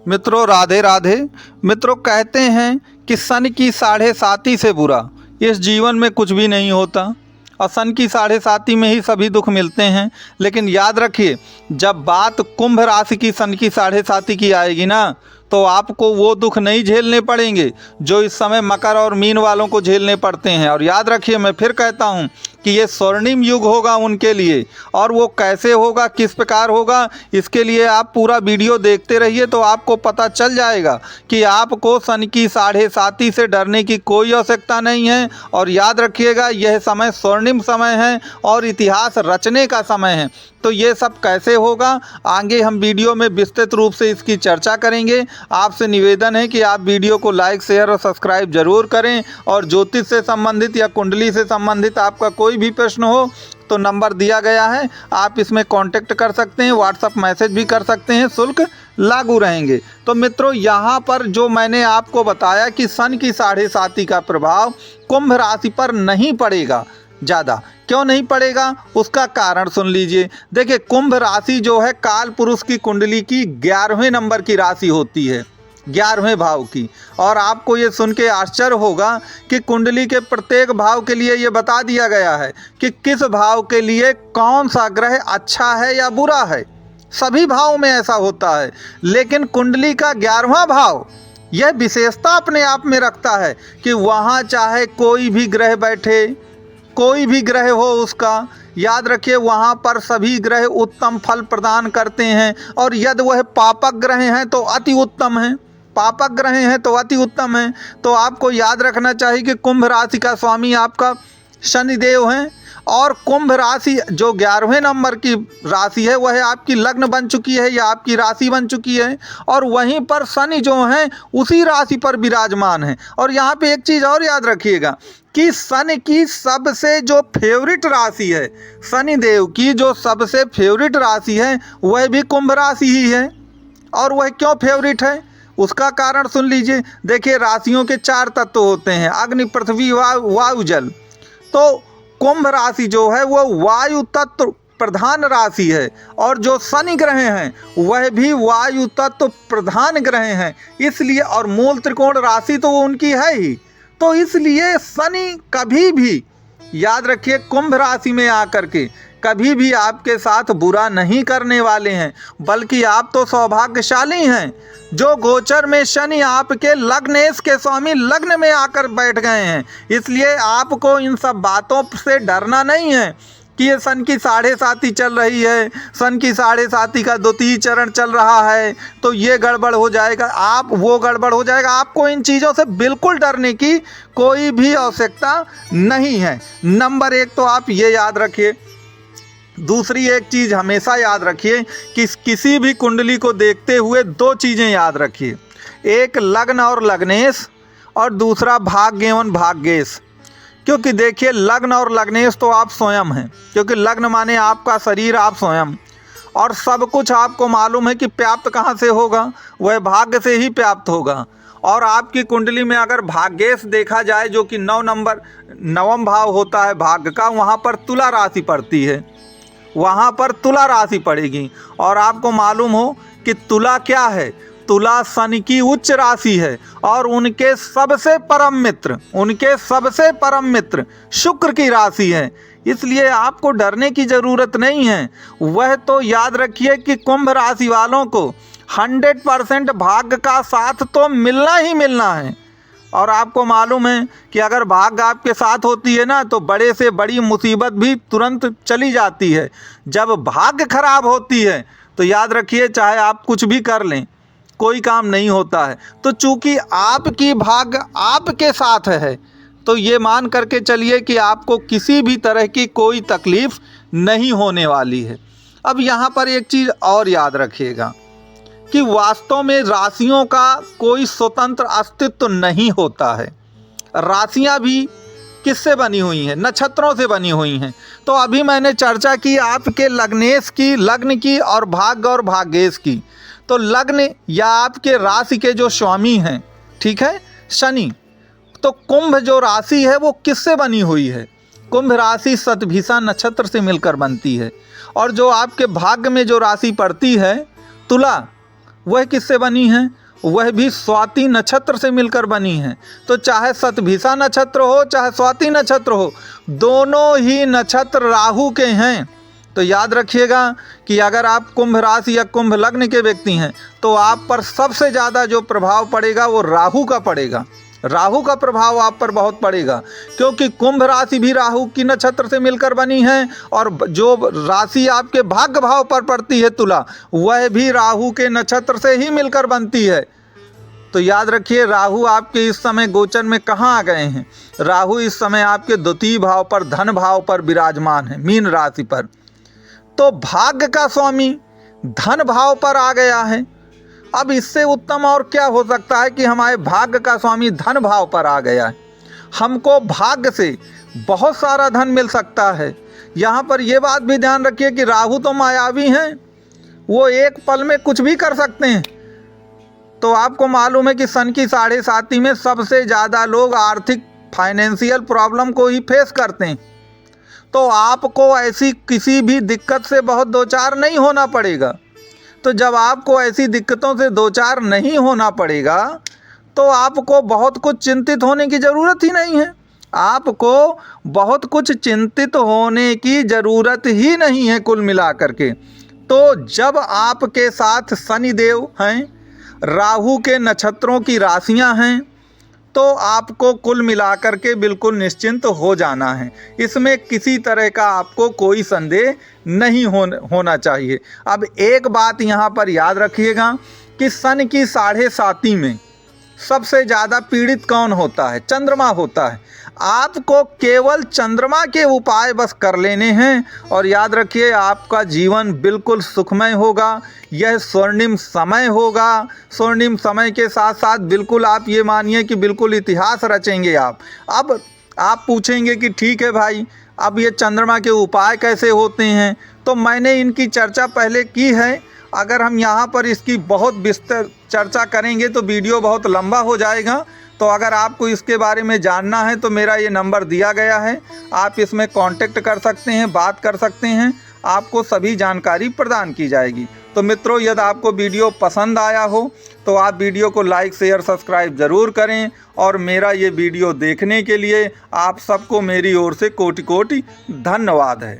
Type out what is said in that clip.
मित्रों राधे राधे। मित्रों कहते हैं कि सन की साढ़े साती से बुरा इस जीवन में कुछ भी नहीं होता और सन की साढ़े साती में ही सभी दुख मिलते हैं। लेकिन याद रखिए, जब बात कुंभ राशि की सन की साढ़े साती की आएगी ना, तो आपको वो दुख नहीं झेलने पड़ेंगे जो इस समय मकर और मीन वालों को झेलने पड़ते हैं। और याद रखिए, मैं फिर कहता हूँ कि ये स्वर्णिम युग होगा उनके लिए। और वो कैसे होगा, किस प्रकार होगा, इसके लिए आप पूरा वीडियो देखते रहिए तो आपको पता चल जाएगा कि आपको सन की साढ़े साती से डरने की कोई आवश्यकता नहीं है। और याद रखिएगा, यह समय स्वर्णिम समय है और इतिहास रचने का समय है। तो ये सब कैसे होगा, आगे हम वीडियो में विस्तृत रूप से इसकी चर्चा करेंगे। आपसे निवेदन है कि आप वीडियो को लाइक, शेयर और सब्सक्राइब जरूर करें। और ज्योतिष से संबंधित या कुंडली से संबंधित आपका कोई भी प्रश्न हो तो नंबर दिया गया है, आप इसमें कांटेक्ट कर सकते हैं, व्हाट्सएप मैसेज भी कर सकते हैं, शुल्क लागू रहेंगे। तो मित्रों, यहाँ पर जो मैंने आपको बताया कि सन की साढ़े साती का प्रभाव कुंभ राशि पर नहीं पड़ेगा ज़्यादा। क्यों नहीं पड़ेगा, उसका कारण सुन लीजिए। देखिए, कुंभ राशि जो है काल पुरुष की कुंडली की 11वें नंबर की राशि होती है, 11वें भाव की। और आपको ये सुन के आश्चर्य होगा कि कुंडली के प्रत्येक भाव के लिए ये बता दिया गया है कि किस भाव के लिए कौन सा ग्रह अच्छा है या बुरा है। सभी भावों में ऐसा होता है, लेकिन कुंडली का 11वां भाव यह विशेषता अपने आप में रखता है कि वहाँ चाहे कोई भी ग्रह बैठे, कोई भी ग्रह हो उसका, याद रखिए वहाँ पर सभी ग्रह उत्तम फल प्रदान करते हैं। और यदि वह पापक ग्रह हैं तो अति उत्तम हैं, पापक ग्रह हैं तो अति उत्तम हैं। तो आपको याद रखना चाहिए कि कुंभ राशि का स्वामी आपका शनिदेव हैं। और कुंभ राशि जो 11वें नंबर की राशि है वह आपकी लग्न बन चुकी है या आपकी राशि बन चुकी है। और वहीं पर शनि जो हैं उसी राशि पर विराजमान है। और यहाँ पे एक चीज़ और याद रखिएगा कि शनि की सबसे जो फेवरेट राशि है, शनिदेव की जो सबसे फेवरेट राशि है वह भी कुंभ राशि ही है। और वह क्यों फेवरेट है, उसका कारण सुन लीजिए। देखिए, राशियों के 4 तत्व होते हैं, अग्नि, पृथ्वी, वायु, जल। तो कुंभ राशि जो है वो वायु तत्व प्रधान राशि है। और जो शनि ग्रह हैं वह भी वायु तत्व प्रधान ग्रह हैं। इसलिए, और मूल त्रिकोण राशि तो वो उनकी है ही। तो इसलिए शनि कभी भी, याद रखिए, कुंभ राशि में आकर के कभी भी आपके साथ बुरा नहीं करने वाले हैं। बल्कि आप तो सौभाग्यशाली हैं जो गोचर में शनि आपके लग्नेश के स्वामी लग्न में आकर बैठ गए हैं। इसलिए आपको इन सब बातों से डरना नहीं है कि ये सन की साढ़े साती चल रही है, सन की साढ़े साती का द्वितीय चरण चल रहा है तो ये गड़बड़ हो जाएगा, आप वो गड़बड़ हो जाएगा। आपको इन चीज़ों से बिल्कुल डरने की कोई भी आवश्यकता नहीं है। नंबर 1 तो आप ये याद रखिए। दूसरी एक चीज़ हमेशा याद रखिए कि किसी भी कुंडली को देखते हुए 2 चीज़ें याद रखिए, एक लग्न और लग्नेश और दूसरा भाग्य एवं भाग्येश। क्योंकि देखिए, लग्न और लग्नेश तो आप स्वयं हैं, क्योंकि लग्न माने आपका शरीर, आप स्वयं। और सब कुछ आपको मालूम है कि प्राप्त कहाँ से होगा, वह भाग्य से ही प्राप्त होगा। और आपकी कुंडली में अगर भाग्येश देखा जाए जो कि 9वां भाव होता है भाग्य का, वहाँ पर तुला राशि पड़ती है, वहाँ पर तुला राशि पड़ेगी। और आपको मालूम हो कि तुला क्या है, तुला शनि की उच्च राशि है। और उनके सबसे परम मित्र शुक्र की राशि है। इसलिए आपको डरने की ज़रूरत नहीं है। वह तो याद रखिए कि कुंभ राशि वालों को 100% भाग्य का साथ तो मिलना ही मिलना है। और आपको मालूम है कि अगर भाग्य आपके साथ होती है ना तो बड़े से बड़ी मुसीबत भी तुरंत चली जाती है। जब भाग्य खराब होती है तो याद रखिए, चाहे आप कुछ भी कर लें, कोई काम नहीं होता है। तो चूंकि आपकी भाग्य आपके साथ है तो ये मान करके चलिए कि आपको किसी भी तरह की कोई तकलीफ नहीं होने वाली है। अब यहाँ पर एक चीज़ और याद रखिएगा कि वास्तव में राशियों का कोई स्वतंत्र अस्तित्व नहीं होता है। राशियां भी किससे बनी हुई हैं, नक्षत्रों से बनी हुई हैं। तो अभी मैंने चर्चा की आपके लग्नेश की, लग्न की और भाग्य और भाग्येश की। तो लग्न या आपके राशि के जो स्वामी हैं, ठीक है, शनि। तो कुंभ जो राशि है वो किससे बनी हुई है, कुंभ राशि शतभिषा नक्षत्र से मिलकर बनती है। और जो आपके भाग्य में जो राशि पड़ती है तुला, वह किससे बनी हैं? वह भी स्वाति नक्षत्र से मिलकर बनी हैं। तो चाहे शतभिषा नक्षत्र हो चाहे स्वाति नक्षत्र हो, दोनों ही नक्षत्र राहु के हैं। तो याद रखिएगा कि अगर आप कुंभ राशि या कुंभ लग्न के व्यक्ति हैं तो आप पर सबसे ज़्यादा जो प्रभाव पड़ेगा वो राहु का पड़ेगा। राहु का प्रभाव आप पर बहुत पड़ेगा, क्योंकि कुंभ राशि भी राहु की नक्षत्र से मिलकर बनी है और जो राशि आपके भाग्य भाव पर पड़ती है तुला, वह भी राहु के नक्षत्र से ही मिलकर बनती है। तो याद रखिए, राहु आपके इस समय गोचर में कहाँ आ गए हैं? राहु इस समय आपके द्वितीय भाव पर, धन भाव पर विराजमान है, मीन राशि पर। तो भाग्य का स्वामी धन भाव पर आ गया है। अब इससे उत्तम और क्या हो सकता है कि हमारे भाग्य का स्वामी धन भाव पर आ गया है। हमको भाग्य से बहुत सारा धन मिल सकता है। यहाँ पर यह बात भी ध्यान रखिए कि राहु तो मायावी हैं, वो एक पल में कुछ भी कर सकते हैं। तो आपको मालूम है कि सन की 7.5 में सबसे ज़्यादा लोग आर्थिक फाइनेंशियल प्रॉब्लम को ही फेस करते हैं। तो आपको ऐसी किसी भी दिक्कत से बहुत दो चार नहीं होना पड़ेगा। तो जब आपको ऐसी दिक्कतों से दो चार नहीं होना पड़ेगा तो आपको बहुत कुछ चिंतित होने की ज़रूरत ही नहीं है। आपको बहुत कुछ चिंतित होने की ज़रूरत ही नहीं है कुल मिलाकर के। तो जब आपके साथ शनिदेव हैं, राहु के नक्षत्रों की राशियां हैं, तो आपको कुल मिलाकर के बिल्कुल निश्चिंत हो जाना है। इसमें किसी तरह का आपको कोई संदेह नहीं होना चाहिए। अब एक बात यहाँ पर याद रखिएगा कि सन की 7.5 में सबसे ज़्यादा पीड़ित कौन होता है? चंद्रमा होता है। आपको केवल चंद्रमा के उपाय बस कर लेने हैं और याद रखिए आपका जीवन बिल्कुल सुखमय होगा। यह स्वर्णिम समय होगा। स्वर्णिम समय के साथ साथ बिल्कुल आप ये मानिए कि बिल्कुल इतिहास रचेंगे आप। अब आप पूछेंगे कि ठीक है भाई, अब ये चंद्रमा के उपाय कैसे होते हैं? तो मैंने इनकी चर्चा पहले की है। अगर हम यहाँ पर इसकी बहुत विस्तार चर्चा करेंगे तो वीडियो बहुत लंबा हो जाएगा। तो अगर आपको इसके बारे में जानना है तो मेरा ये नंबर दिया गया है, आप इसमें कांटेक्ट कर सकते हैं, बात कर सकते हैं, आपको सभी जानकारी प्रदान की जाएगी। तो मित्रों, यदि आपको वीडियो पसंद आया हो तो आप वीडियो को लाइक शेयर सब्सक्राइब ज़रूर करें। और मेरा ये वीडियो देखने के लिए आप सबको मेरी ओर से कोटि कोटि धन्यवाद है।